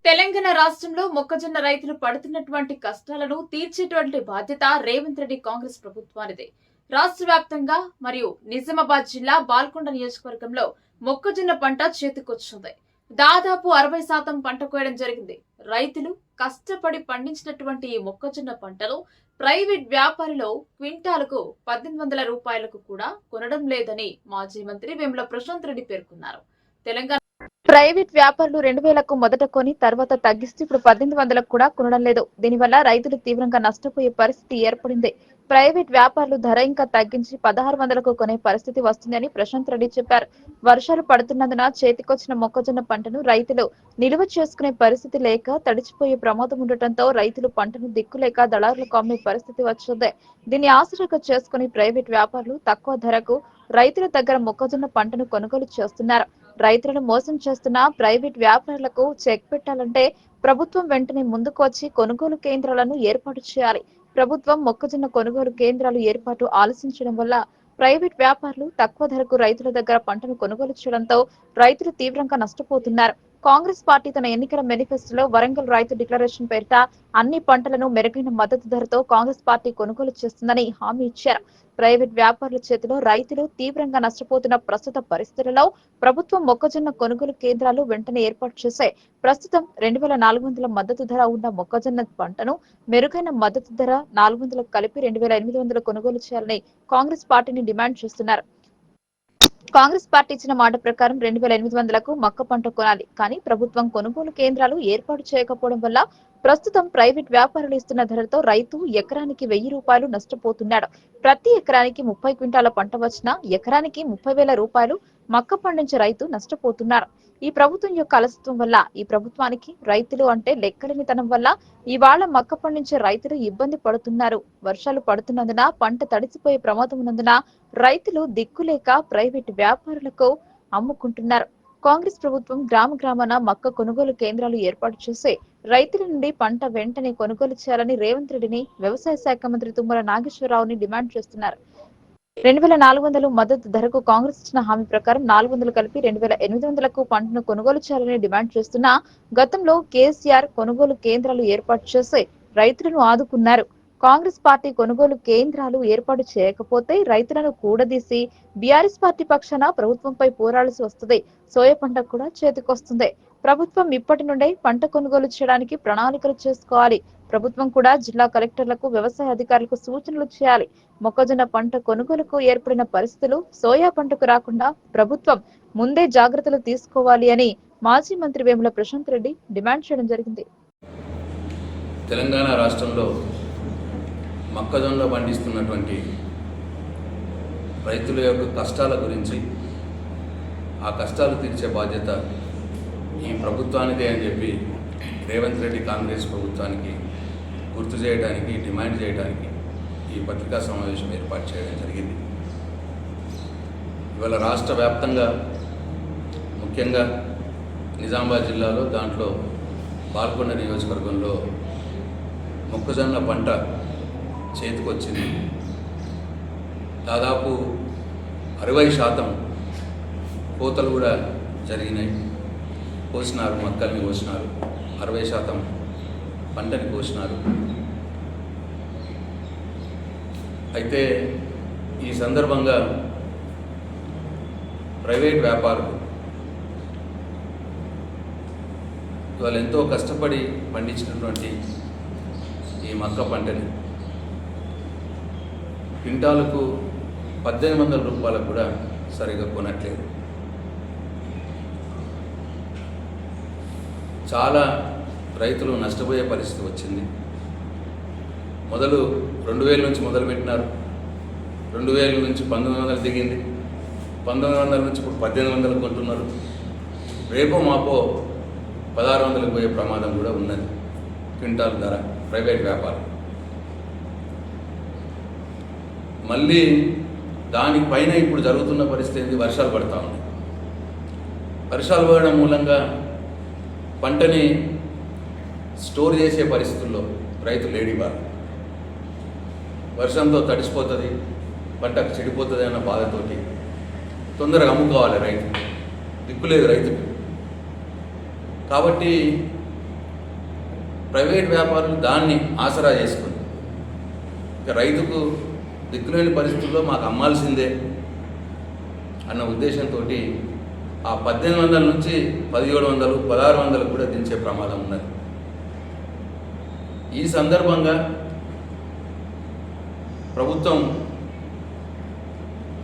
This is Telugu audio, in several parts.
తెలంగాణ రాష్ట్రంలో మొక్కజొన్న రైతులు పడుతున్నటువంటి కష్టాలను తీర్చేటువంటి బాధ్యత రేవంత్ రెడ్డి కాంగ్రెస్ ప్రభుత్వానిదే. రాష్ట్ర వ్యాప్తంగా మరియు నిజామాబాద్ జిల్లా బాల్కొండ నియోజకవర్గంలో మొక్కజొన్న పంట చేతికొచ్చింది. దాదాపు 60% పంట కోయడం జరిగింది. రైతులు కష్టపడి పండించినటువంటి ఈ మొక్కజొన్న పంటలు ప్రైవేట్ వ్యాపారులు క్వింటాలకు 1800 రూపాయలకు కూడా కొనడం లేదని మాజీ మంత్రి వేముల ప్రశాంత్ రెడ్డి పేర్కొన్నారు. తెలంగాణ ప్రైవేట్ వ్యాపారులు 2000కు మొదట కొని తర్వాత తగ్గిస్తూ ఇప్పుడు 1800లకు కూడా కొనడం లేదు. దీనివల్ల రైతులు తీవ్రంగా నష్టపోయే పరిస్థితి ఏర్పడింది. ప్రైవేట్ వ్యాపారులు ధర ఇంకా తగ్గించి 1600కు కొనే పరిస్థితి వస్తుందని ప్రశాంత్ రెడ్డి చెప్పారు. వర్షాలు పడుతున్నందున చేతికొచ్చిన మొక్కజొన్న పంటను రైతులు నిల్వ చేసుకునే పరిస్థితి లేక తడిచిపోయే ప్రమాదం ఉండటంతో రైతులు పంటను దిక్కులేక దళారులకు అమ్మే పరిస్థితి వచ్చింది. దీన్ని ఆసరాగా చేసుకుని ప్రైవేట్ వ్యాపారులు తక్కువ ధరకు రైతుల దగ్గర మొక్కజొన్న పంటను కొనుగోలు చేస్తున్నారు. రైతులను మోసం చేస్తున్న ప్రైవేట్ వ్యాపారులకు చెక్ పెట్టాలంటే ప్రభుత్వం వెంటనే ముందుకు వచ్చి కొనుగోలు కేంద్రాలను ఏర్పాటు చేయాలి. ప్రభుత్వం మొక్కజొన్న కొనుగోలు కేంద్రాలు ఏర్పాటు ఆలసించడం వల్ల ప్రైవేట్ వ్యాపారులు తక్కువ ధరకు రైతుల దగ్గర పంటను కొనుగోలు చేయడంతో రైతులు తీవ్రంగా నష్టపోతున్నారు. కాంగ్రెస్ పార్టీ తన ఎన్నికల మేనిఫెస్టోలో వరంగల్ రైతు డిక్లరేషన్ పేరిట అన్ని పంటలను మెరుగైన మద్దతు ధరతో కాంగ్రెస్ పార్టీ కొనుగోలు చేస్తుందని హామీ ఇచ్చారు. ప్రైవేట్ వ్యాపారుల చేతిలో రైతులు తీవ్రంగా నష్టపోతున్న ప్రస్తుత పరిస్థితులలో ప్రభుత్వం మొక్కజొన్న కొనుగోలు కేంద్రాలు వెంటనే ఏర్పాటు చేశాయి. ప్రస్తుతం 2400 మద్దతు ధర ఉన్న మొక్కజొన్న పంటను మెరుగైన మద్దతు ధర 400 కలిపి 2800 కొనుగోలు చేయాలని కాంగ్రెస్ పార్టీని డిమాండ్ చేస్తున్నారు. కాంగ్రెస్ పార్టీ ఇచ్చిన మాట ప్రకారం 2800కు మక్క పంట కొనాలి. కానీ ప్రభుత్వం కొనుగోలు కేంద్రాలు ఏర్పాటు చేయకపోవడం వల్ల ప్రస్తుతం ప్రైవేట్ వ్యాపారులు ఇస్తున్న ధరతో రైతు ఎకరానికి 1000 రూపాయలు నష్టపోతున్నాడు. ప్రతి ఎకరానికి 30 క్వింటాల పంట వచ్చినా ఎకరానికి 30,000 రూపాయలు మక్క పండించే రైతు నష్టపోతున్నారు. ఈ ప్రభుత్వం యొక్క అలసత్వం వల్ల, ఈ ప్రభుత్వానికి రైతులు అంటే లెక్కలేనితనం వల్ల ఇవాళ మక్క పండించే రైతులు ఇబ్బంది పడుతున్నారు. వర్షాలు పడుతున్నందున పంట తడిసిపోయే ప్రమాదం ఉన్నందున రైతులు దిక్కులేక ప్రైవేట్ వ్యాపారులకు అమ్ముకుంటున్నారు. కాంగ్రెస్ ప్రభుత్వం గ్రామ గ్రామాన మక్క కొనుగోలు కేంద్రాలు ఏర్పాటు చేసి రైతుల నుండి పంట వెంటనే కొనుగోలు చేయాలని రేవంత్ రెడ్డిని, వ్యవసాయ శాఖ మంత్రి తుమ్మల నాగేశ్వరరావుని డిమాండ్ చేస్తున్నారు. 2400 మద్దతు ధరకు కాంగ్రెస్ ఇచ్చిన హామీ ప్రకారం 400 కలిపి 2800కు పంటను కొనుగోలు చేయాలని డిమాండ్ చేస్తున్నా గతంలో కేసీఆర్ కొనుగోలు కేంద్రాలు ఏర్పాటు చేసి రైతులను ఆదుకున్నారు. కాంగ్రెస్ పార్టీ కొనుగోలు కేంద్రాలు ఏర్పాటు చేయకపోతే రైతులను కూడదీసి బీఆర్ఎస్ పార్టీ పక్షాన ప్రభుత్వంపై పోరాడాల్సి వస్తుంది. సోయా పంట కూడా చేతికొస్తుంది. ప్రభుత్వం ఇప్పటి నుండే పంట కొనుగోలు చేయడానికి ప్రణాళికలు చేసుకోవాలి. ప్రభుత్వం కూడా జిల్లా కలెక్టర్లకు, వ్యవసాయ అధికారులకు సూచనలు చేయాలి. మొక్కజొన్న పంట కొనుగోలుకు ఏర్పడిన పరిస్థితులు సోయా పంటకు రాకుండా ప్రభుత్వం ముందే జాగ్రత్తలు తీసుకోవాలి అని మాజీ మంత్రి వేముల ప్రశాంత్ రెడ్డి డిమాండ్ చేయడం జరిగింది. తెలంగాణ రాష్ట్రంలో మొక్కజొన్న పండిస్తున్నటువంటి రైతుల యొక్క కష్టాల గురించి, ఆ కష్టాలు తీర్చే బాధ్యత ఈ ప్రభుత్వానిదే అని చెప్పి రేవంత్ రెడ్డి కాంగ్రెస్ ప్రభుత్వానికి గుర్తు చేయడానికి, డిమాండ్ చేయడానికి ఈ పత్రికా సమావేశం ఏర్పాటు చేయడం జరిగింది. ఇవాళ రాష్ట్ర వ్యాప్తంగా, ముఖ్యంగా నిజామాబాద్ జిల్లాలో, దాంట్లో బాల్కొండ నియోజకవర్గంలో మొక్కజొన్న పంట చేతికొచ్చింది. దాదాపు 60% కోతలు కూడా జరిగినాయి. కోసినారు, మక్కల్ని కోసినారు, 60% పంటని కోసినారు. అయితే ఈ సందర్భంగా ప్రైవేట్ వ్యాపారులు వాళ్ళు ఎంతో కష్టపడి పండించినటువంటి ఈ మక్క పంటని క్వింటాలకు 1800 రూపాయలకు కూడా సరిగా కొనట్లేదు. చాలా రైతులు నష్టపోయే పరిస్థితి వచ్చింది. మొదలు 2000 నుంచి మొదలుపెట్టినారు. 2000 నుంచి 1900 దిగింది. 1900 నుంచి ఇప్పుడు 1800 కొంటున్నారు. రేపో మాపో 1600లకు పోయే ప్రమాదం కూడా ఉన్నది క్వింటాల్ ధర ప్రైవేట్ వ్యాపారం. మళ్ళీ దానిపైన ఇప్పుడు జరుగుతున్న పరిస్థితి ఏంటి? వర్షాలు పడతా ఉన్నాయి. వర్షాలు పడడం మూలంగా పంటని స్టోర్ చేసే పరిస్థితుల్లో రైతు లేడివారు. వర్షంతో తడిసిపోతుంది, పంట చెడిపోతుంది అన్న బాధతోటి తొందరగా అమ్ముకోవాలి రైతు. దిక్కులేదు రైతుకు. కాబట్టి ప్రైవేట్ వ్యాపారులు దాన్ని ఆసరా చేసుకుని ఇక రైతుకు దిక్కులేని పరిస్థితుల్లో మాకు అమ్మాల్సిందే అన్న ఉద్దేశంతో ఆ 1800 నుంచి 1700, 1600 కూడా దించే ప్రమాదం ఉన్నది. ఈ సందర్భంగా ప్రభుత్వం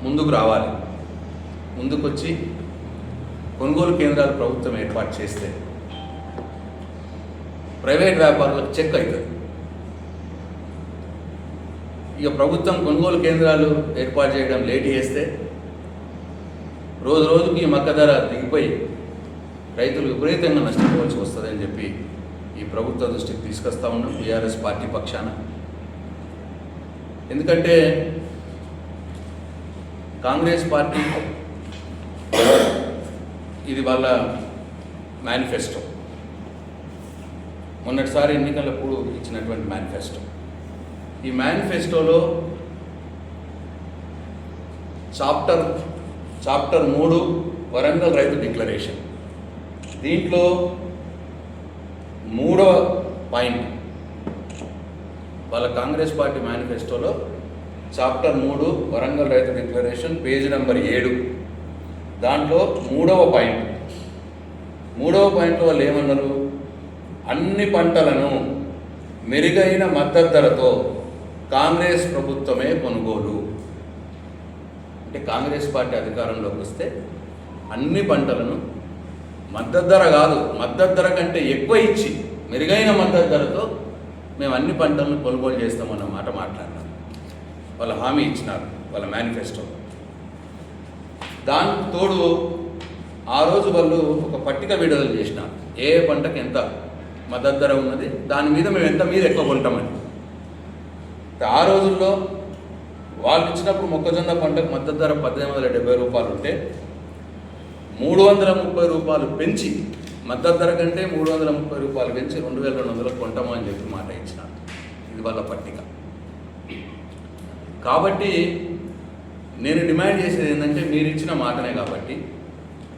ముందుకు రావాలి, ముందుకొచ్చి కొనుగోలు కేంద్రాలు ప్రభుత్వం ఏర్పాటు చేస్తే ప్రైవేట్ వ్యాపారులకు చెక్ అవుతుంది. ఇక ప్రభుత్వం కొనుగోలు కేంద్రాలు ఏర్పాటు చేయడం లేట్ చేస్తే రోజు రోజుకి మక్క ధర దిగిపోయి రైతులు విపరీతంగా నష్టపోవాల్సి వస్తుందని చెప్పి ఈ ప్రభుత్వ దృష్టికి తీసుకొస్తా ఉన్నాం బీఆర్ఎస్ పార్టీ పక్షాన. ఎందుకంటే కాంగ్రెస్ పార్టీ ఇది వాళ్ళ మేనిఫెస్టో, మొన్నటిసారి ఎన్నికలప్పుడు ఇచ్చినటువంటి మేనిఫెస్టో. ఈ మేనిఫెస్టోలో చాప్టర్ 3 వరంగల్ రైతు డిక్లరేషన్, దీంట్లో 3వ పాయింట్ వాళ్ళ కాంగ్రెస్ పార్టీ మేనిఫెస్టోలో చాప్టర్ 3 వరంగల్ రైతు డిక్లరేషన్ పేజ్ నెంబర్ 7, దాంట్లో 3వ పాయింట్లో వాళ్ళు ఏమన్నారు, అన్ని పంటలను మెరుగైన మద్దతు ధరతో కాంగ్రెస్ ప్రభుత్వమే కొనుగోలు. అంటే కాంగ్రెస్ పార్టీ అధికారంలోకి వస్తే అన్ని పంటలను మద్దతు ధర కాదు, మద్దతు ధర కంటే ఎక్కువ ఇచ్చి మెరుగైన మద్దతు ధరతో మేము అన్ని పంటలను కొనుగోలు చేస్తామన్న మాట మాట్లాడినారు. వాళ్ళు హామీ ఇచ్చినారు వాళ్ళ మేనిఫెస్టో. దానికి తోడు ఆ రోజు వాళ్ళు ఒక పట్టిక విడుదల చేసినారు, ఏ పంటకి ఎంత మద్దతు ధర ఉన్నది, దాని మీద మేము ఎంత మీద ఎక్కువ కొంటామని. ఆ రోజుల్లో వాళ్ళు ఇచ్చినప్పుడు మొక్కజొన్న పంటకు మద్దతు ధర 1870 రూపాయలు ఉంటే 330 రూపాయలు పెంచి మద్దతు ధర కంటే 330 రూపాయలు పెంచి 2200 కొంటామని చెప్పి మాట ఇచ్చినారు. ఇది వాళ్ళ పట్టిక. కాబట్టి నేను డిమాండ్ చేసేది ఏంటంటే, మీరు ఇచ్చిన మాటనే కాబట్టి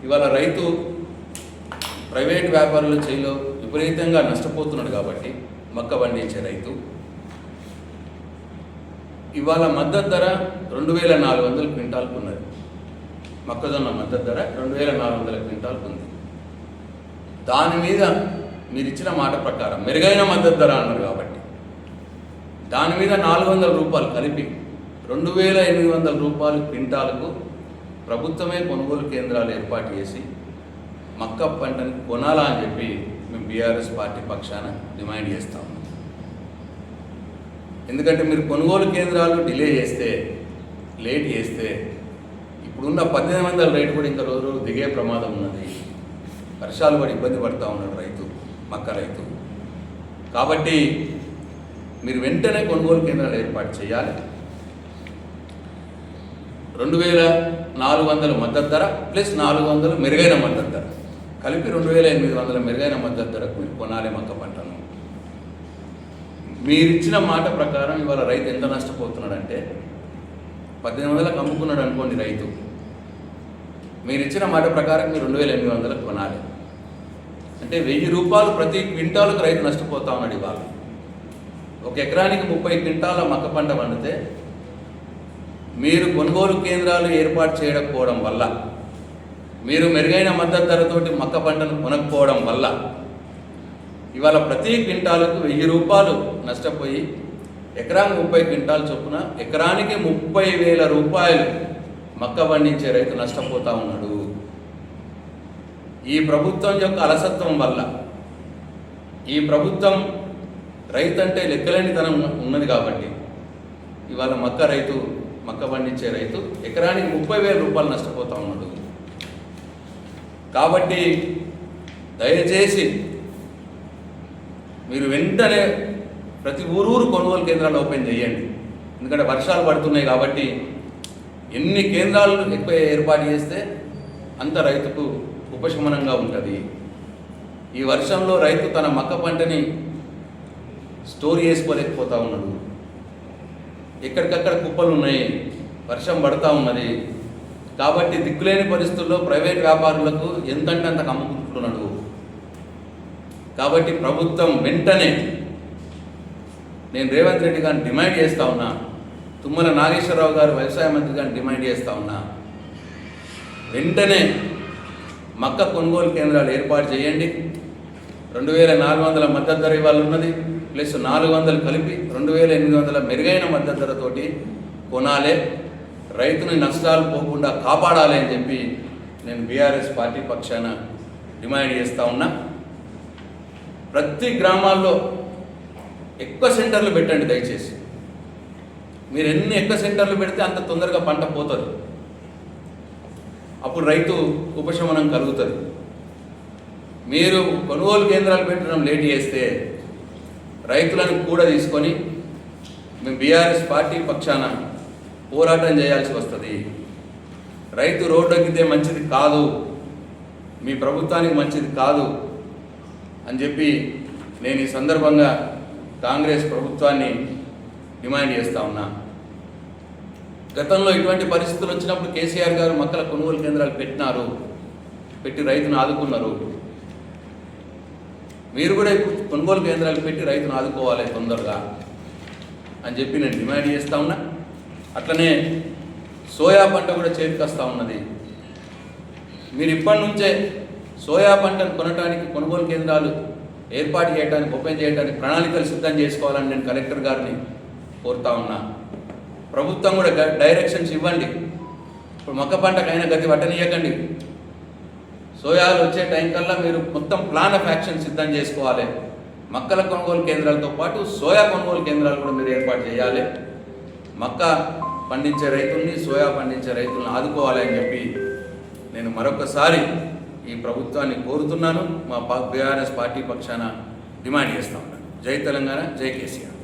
ఇవాళ రైతు ప్రైవేట్ వ్యాపారుల చేయిలో విపరీతంగా నష్టపోతున్నాడు. కాబట్టి మక్క పండించే రైతు ఇవాళ మద్దతు ధర 2400 క్వింటాల్కు ఉన్నది. మొక్కజొన్న మద్దతు ధర 2400 క్వింటాల్కు ఉంది. దాని మీద మీరు ఇచ్చిన మాట ప్రకారం మెరుగైన మద్దతు ధర అన్నారు కాబట్టి దాని మీద 400 రూపాయలు కలిపి 2800 రూపాయలు క్వింటాలకు ప్రభుత్వమే కొనుగోలు కేంద్రాలు ఏర్పాటు చేసి మక్క పంటని కొనాలా అని చెప్పి మేము బీఆర్ఎస్ పార్టీ పక్షాన డిమాండ్ చేస్తాము. ఎందుకంటే మీరు కొనుగోలు కేంద్రాలు డిలే చేస్తే, లేట్ చేస్తే ఇప్పుడున్న 1800 రేటు కూడా ఇంకా రోజు రోజు దిగే ప్రమాదం ఉన్నది. వర్షాలు పడి ఇబ్బంది పడుతూ ఉన్నాడు రైతు, మక్క రైతు. కాబట్టి మీరు వెంటనే కొనుగోలు కేంద్రాలు ఏర్పాటు చేయాలి. 2400 మద్దతు ధర ప్లస్ 400 మెరుగైన మద్దతు ధర కలిపి 2800 మెరుగైన మద్దతు ధరకు మీరు కొనాలి మక్క పంటను. మీరిచ్చిన మాట ప్రకారం ఇవాళ రైతు ఎంత నష్టపోతున్నాడంటే 1800లకు అమ్ముకున్నాడు అనుకోండి రైతు, మీరు ఇచ్చిన మాట ప్రకారం మీరు 2800లకు కొనాలి. అంటే 1000 రూపాయలు ప్రతి క్వింటాలకు రైతు నష్టపోతా ఉన్నాడు. ఇవాళ ఒక ఎకరానికి 30 క్వింటాల మక్క పంట పండితే మీరు కొనుగోలు కేంద్రాలు ఏర్పాటు చేయకపోవడం వల్ల, మీరు మెరుగైన మద్దతు ధరతోటి మక్క పంటను కొనకపోవడం వల్ల ఇవాళ ప్రతి క్వింటాలకు 1000 రూపాయలు నష్టపోయి ఎకరానికి 30 క్వింటాలు చొప్పున ఎకరానికి 30,000 రూపాయలు మక్క పండించే రైతు నష్టపోతూ ఉన్నాడు. ఈ ప్రభుత్వం యొక్క అలసత్వం వల్ల, ఈ ప్రభుత్వం రైతు అంటే లెక్కలేనితనం ఉన్నది కాబట్టి ఇవాళ మక్క పండించే రైతు ఎకరానికి 30,000 రూపాయలు నష్టపోతూ ఉన్నాడు. కాబట్టి దయచేసి మీరు వెంటనే ప్రతి ఊరు కొనుగోలు కేంద్రాలు ఓపెన్ చేయండి. ఎందుకంటే వర్షాలు పడుతున్నాయి కాబట్టి ఎన్ని కేంద్రాలు ఎక్కువ ఏర్పాటు చేస్తే అంత రైతుకు ఉపశమనంగా ఉంటుంది. ఈ వర్షంలో రైతు తన మక్క పంటని స్టోర్ చేసుకోలేకపోతూ ఉన్నాడు. ఎక్కడికక్కడ కుప్పలు ఉన్నాయి, వర్షం పడుతూ ఉన్నది. కాబట్టి దిక్కులేని పరిస్థితుల్లో ప్రైవేట్ వ్యాపారులకు ఎంతంటే అంతకు అమ్ముకుంటున్నాడు. కాబట్టి ప్రభుత్వం వెంటనే నేను రేవంత్ రెడ్డి గారిని డిమాండ్ చేస్తూ ఉన్నా, తుమ్మల నాగేశ్వరరావు గారు వ్యవసాయ మంత్రి గారిని డిమాండ్ చేస్తూ ఉన్నా, వెంటనే మక్క కొనుగోలు కేంద్రాలు ఏర్పాటు చేయండి. 2400 మద్దతు ధర ఇవాళ ఉన్నది, ప్లస్ 400 కలిపి 2800 మెరుగైన మద్దతు ధరతోటి కొనాలి, రైతుని నష్టాలు పోకుండా కాపాడాలి అని చెప్పి నేను బీఆర్ఎస్ పార్టీ పక్షాన డిమాండ్ చేస్తూ ఉన్నా. ప్రతి గ్రామాల్లో ఎక్కువ సెంటర్లు పెట్టండి దయచేసి. మీరు ఎన్ని ఎక్కువ సెంటర్లు పెడితే అంత తొందరగా పంట పోతుంది, అప్పుడు రైతు ఉపశమనం కలుగుతుంది. మీరు కొనుగోలు కేంద్రాలు పెట్టడం లేట్ చేస్తే రైతులను కూడా తీసుకొని మేము బీఆర్ఎస్ పార్టీ పక్షాన పోరాటం చేయాల్సి వస్తుంది. రైతు రోడ్డు ఎక్కితే మంచిది కాదు, మీ ప్రభుత్వానికి మంచిది కాదు అని చెప్పి నేను ఈ సందర్భంగా కాంగ్రెస్ ప్రభుత్వాన్ని డిమాండ్ చేస్తూ ఉన్నా. గతంలో ఇటువంటి పరిస్థితులు వచ్చినప్పుడు కేసీఆర్ గారు మక్కల కొనుగోలు కేంద్రాలు పెట్టి రైతును ఆదుకున్నారు. మీరు కూడా ఇప్పుడు కొనుగోలు కేంద్రాలు పెట్టి రైతును ఆదుకోవాలి తొందరగా అని చెప్పి నేను డిమాండ్ చేస్తూ ఉన్నా. అట్లనే సోయా పంట కూడా చేతికి వస్తూ ఉన్నది. మీరు ఇప్పటి నుంచే సోయా పంటను కొనడానికి కొనుగోలు కేంద్రాలు ఏర్పాటు చేయడానికి, ఓపెన్ చేయడానికి ప్రణాళికలు సిద్ధం చేసుకోవాలని నేను కలెక్టర్ గారిని కోరుతా ఉన్నా. ప్రభుత్వం కూడా డైరెక్షన్స్ ఇవ్వండి. ఇప్పుడు మొక్క పంటకైనా గతి పట్టనీయకండి. సోయాలు వచ్చే టైం కల్లా మీరు మొత్తం ప్లాన్ ఆఫ్ యాక్షన్ సిద్ధం చేసుకోవాలి. మక్కల కొనుగోలు కేంద్రాలతో పాటు సోయా కొనుగోలు కేంద్రాలు కూడా మీరు ఏర్పాటు చేయాలి. మక్క పండించే రైతుల్ని, సోయా పండించే రైతులను ఆదుకోవాలి అని చెప్పి నేను మరొకసారి ఈ ప్రభుత్వాన్ని కోరుతున్నాను. మా బీఆర్ఎస్ పార్టీ పక్షాన డిమాండ్ చేస్తా ఉన్నాను. జై తెలంగాణ, జై కేసీఆర్.